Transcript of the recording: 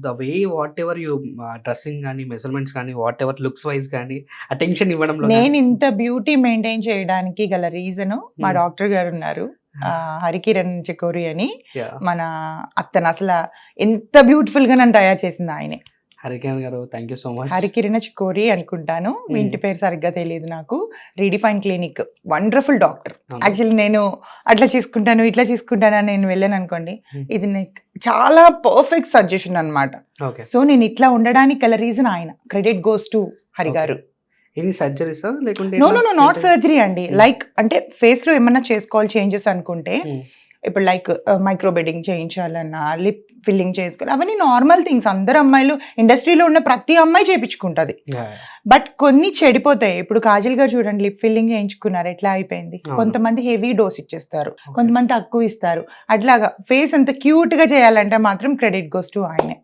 The way what ever you dressing గాని, measurements గాని, what ever looks wise గాని, attention ఇవ్వడంలో గాని నేను ఇంత బ్యూటీ మెయింటైన్ చేయడానికి గల రీజను మా హ్మ్. డాక్టర్ గారు ఉన్నారు. హరికిరణ్ చికోరి అని. యాహ్! మన అతను అసల ఎంత బ్యూటిఫుల్‌గా నన్ను తయారు చేసింది ఆయనే. Harikiran garu thank you so much. Harikiran Chikori అనుకుంటాను. మీ హ్మ్. ఇంటి పేరు సరిగ్గా తెలీదు నాకు. Redefine clinic wonderful doctor. అవును. యాక్చువల్లీ నేను అట్లా చేసుకుంటాను, ఇట్లా చేసుకుంటాను అని నేను వెళ్ళాననుకోండి, హ్మ్. ఇది నాకు చాలా పర్ఫెక్ట్ సజెషన్ అన్నమాట. ఓకే. సో నేను ఇట్లా ఉండడానికి గల రీజన్ ఆయన. Credit goes to Hari okay. గారు. ఎన్ని సర్జరీసా? లేకుంటే నో, ఎట్లా? నో, నో, నాట్ అంటే సర్జరీ అండి. హ్మ్. లైక్ అంటే ఫేస్‌లో ఏమన్నా చేసుకోవాలి చేంజెస్ అనుకుంటే, హ్మ్. ఇప్పుడు లైక్ మైక్రో బ్లేడింగ్ చేయించాలన్నా, లిప్ ఫిల్లింగ్ చేసుకోవాలి. అవన్నీ నార్మల్ థింగ్స్. అందరు అమ్మాయిలు ఇండస్ట్రీలో ఉన్న ప్రతి అమ్మాయి చేపించుకుంటది. యాహ్! బట్ కొన్ని చెడిపోతాయి. ఇప్పుడు కాజల్ గారు చూడండి లిప్ ఫిల్లింగ్ చేయించుకున్నారు. ఎట్లా అయిపోయింది? అవును. కొంతమంది హెవీ డోస్ ఇచ్చేస్తారు. ఓకే. కొంతమంది తక్కువ ఇస్తారు. అట్లాగా ఫేస్ అంత క్యూట్‌గా చేయాలంటే మాత్రం క్రెడిట్ గోస్ టు ఆయనే.